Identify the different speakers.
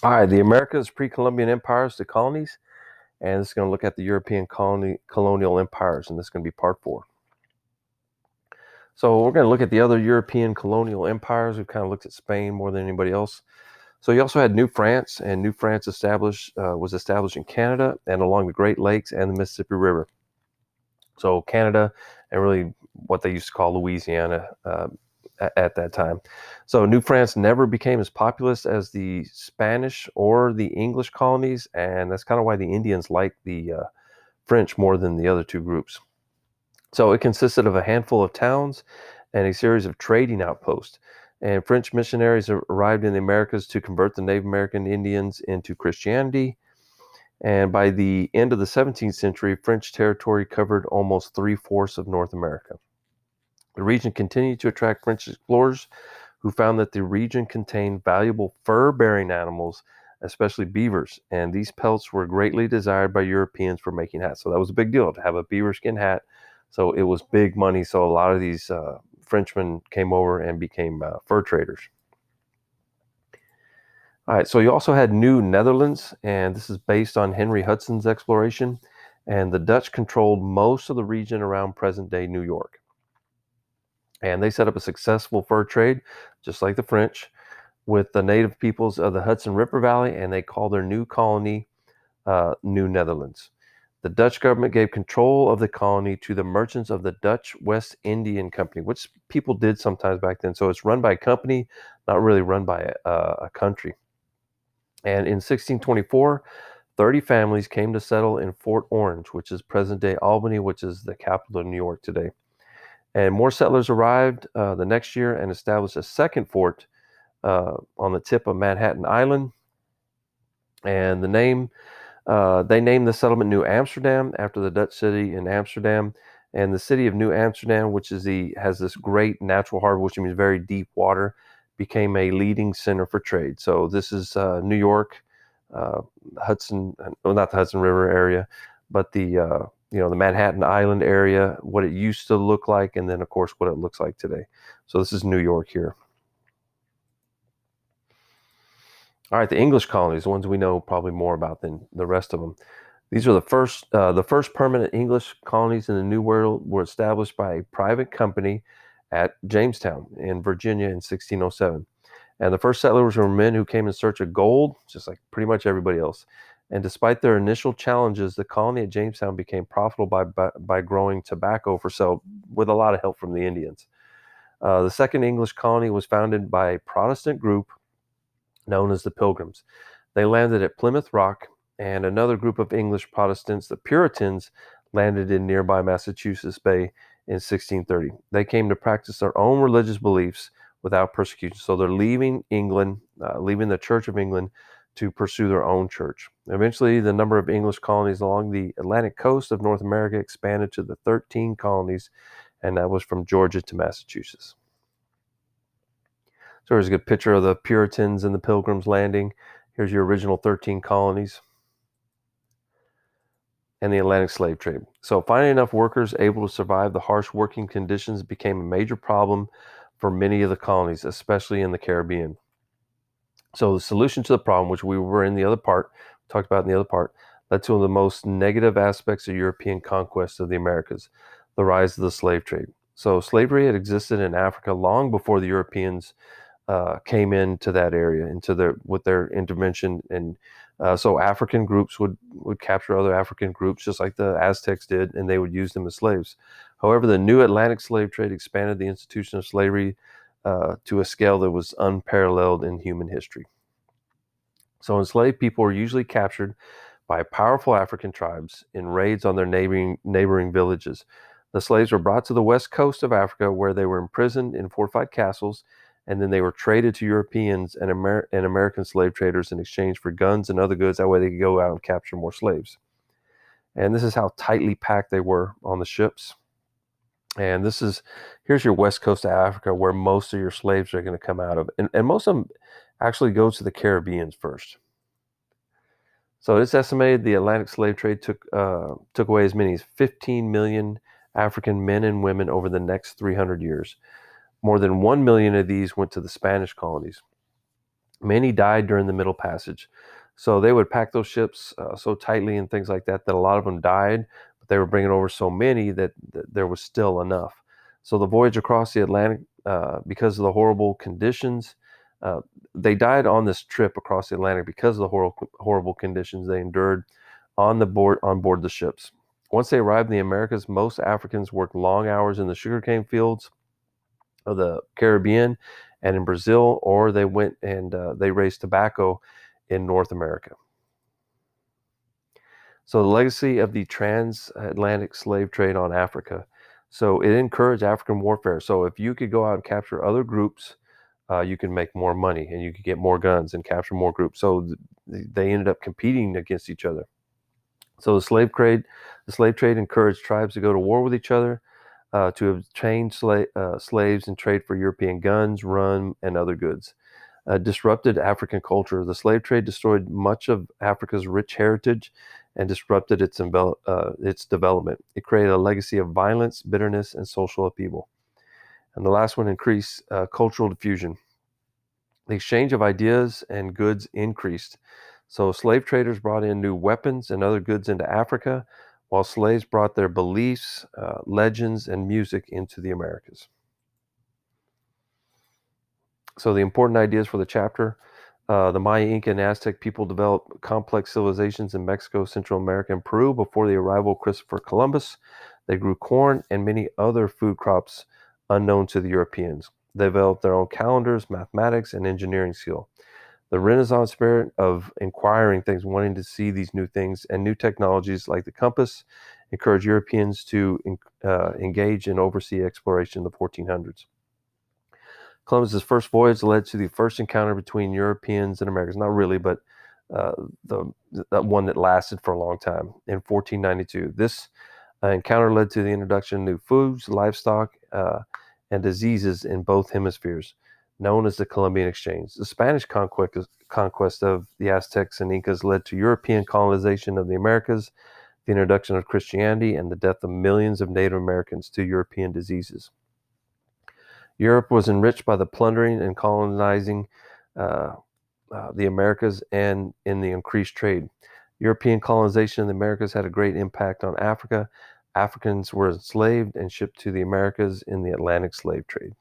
Speaker 1: All right, the Americas, pre-Columbian empires, the colonies, and this is going to look at the European colonial empires, and this is going to be part 4. So we're going to look at the other European colonial empires. We've kind of looked at Spain more than anybody else. So you also had New France, and New France was established in Canada and along the Great Lakes and the Mississippi River. So Canada and really what they used to call Louisiana at that time. So New France never became as populous as the Spanish or the English colonies, and that's kind of why the Indians liked the French more than the other two groups. So it consisted of a handful of towns and a series of trading outposts. And French missionaries arrived in the Americas to convert the Native American Indians into Christianity. And by the end of the 17th century, French territory covered almost 3/4 of North America. The region continued to attract French explorers who found that the region contained valuable fur-bearing animals, especially beavers, and these pelts were greatly desired by Europeans for making hats. So that was a big deal to have a beaver skin hat. So it was big money. So a lot of these Frenchmen came over and became fur traders. All right, so you also had New Netherlands, and this is based on Henry Hudson's exploration, and the Dutch controlled most of the region around present-day New York. And they set up a successful fur trade, just like the French, with the native peoples of the Hudson River Valley, and they called their new colony New Netherlands. The Dutch government gave control of the colony to the merchants of the Dutch West Indian Company, which people did sometimes back then. So it's run by a company, not really run by a country. And in 1624, 30 families came to settle in Fort Orange, which is present-day Albany, which is the capital of New York today. And more settlers arrived the next year and established a second fort on the tip of Manhattan Island. And they named the settlement New Amsterdam after the Dutch city in Amsterdam. And the city of New Amsterdam, which has this great natural harbor, which means very deep water, became a leading center for trade. So this is New York, Hudson, well, not the Hudson River area, but the Manhattan Island area, what it used to look like, and then of course what it looks like today. So this is New York here. All right, the English colonies, the ones we know probably more about than the rest of them. These are the first permanent English colonies in the New World were established by a private company at Jamestown in Virginia in 1607. And the first settlers were men who came in search of gold, just like pretty much everybody else. And despite their initial challenges, the colony at Jamestown became profitable by growing tobacco for sale with a lot of help from the Indians. The second English colony was founded by a Protestant group known as the Pilgrims. They landed at Plymouth Rock, and another group of English Protestants, the Puritans, landed in nearby Massachusetts Bay in 1630. They came to practice their own religious beliefs without persecution. So they're leaving England, leaving the Church of England to pursue their own church. Eventually, the number of English colonies along the Atlantic coast of North America expanded to the 13 colonies, and that was from Georgia to Massachusetts. So here's a good picture of the Puritans and the Pilgrims landing. Here's your original 13 colonies and the Atlantic slave trade. So finding enough workers able to survive the harsh working conditions became a major problem for many of the colonies, especially in the Caribbean. So the solution to the problem, which we were in the other part, talked about in the other part, led to one of the most negative aspects of European conquest of the Americas, the rise of the slave trade. So slavery had existed in Africa long before the Europeans came into that area, with their intervention, and so African groups would capture other African groups, just like the Aztecs did, and they would use them as slaves. However, the new Atlantic slave trade expanded the institution of slavery to a scale that was unparalleled in human history. So enslaved people were usually captured by powerful African tribes in raids on their neighboring villages. The slaves were brought to the west coast of Africa, where they were imprisoned in fortified castles, and then they were traded to Europeans and American slave traders in exchange for guns and other goods. That way they could go out and capture more slaves. And this is how tightly packed they were on the ships. And here's your west coast of Africa, where most of your slaves are going to come out of. And most of them actually go to the Caribbean first. So it's estimated the Atlantic slave trade took away as many as 15 million African men and women over the next 300 years. More than 1 million of these went to the Spanish colonies. Many died during the Middle Passage. So they would pack those ships so tightly and things like that that a lot of them died, but they were bringing over so many that there was still enough. So the voyage across the Atlantic, because of the horrible conditions, uh, they died on this trip across the Atlantic because of the horrible conditions they endured on board the ships. Once they arrived in the Americas, most Africans worked long hours in the sugarcane fields of the Caribbean and in Brazil, or they went and they raised tobacco in North America. So the legacy of the transatlantic slave trade on Africa. So it encouraged African warfare. So if you could go out and capture other groups, you can make more money and you could get more guns and capture more groups. So they ended up competing against each other. So the slave trade encouraged tribes to go to war with each other, to obtain slaves and trade for European guns, rum, and other goods. Disrupted African culture. The slave trade destroyed much of Africa's rich heritage and disrupted its development. It created a legacy of violence, bitterness, and social upheaval. And the last one, increased cultural diffusion. The exchange of ideas and goods increased. So slave traders brought in new weapons and other goods into Africa, while slaves brought their beliefs, legends, and music into the Americas. So the important ideas for the chapter: the Maya, Inca, and Aztec people developed complex civilizations in Mexico, Central America, and Peru before the arrival of Christopher Columbus. They grew corn and many other food crops unknown to the Europeans. They developed their own calendars, mathematics, and engineering skill. The Renaissance spirit of inquiring things, wanting to see these new things and new technologies like the compass, encouraged Europeans to engage and oversee exploration in the 1400s. Columbus's first voyage led to the first encounter between Europeans and Americans. Not really, but uh, the that one that lasted for a long time in 1492. This encounter led to the introduction of new foods, livestock, and diseases in both hemispheres, known as the Columbian Exchange. The Spanish conquest of the Aztecs and Incas led to European colonization of the Americas, the introduction of Christianity, and the death of millions of Native Americans to European diseases. Europe was enriched by the plundering and colonizing uh, the Americas and in the increased trade. European colonization in the Americas had a great impact on Africa. Africans were enslaved and shipped to the Americas in the Atlantic slave trade.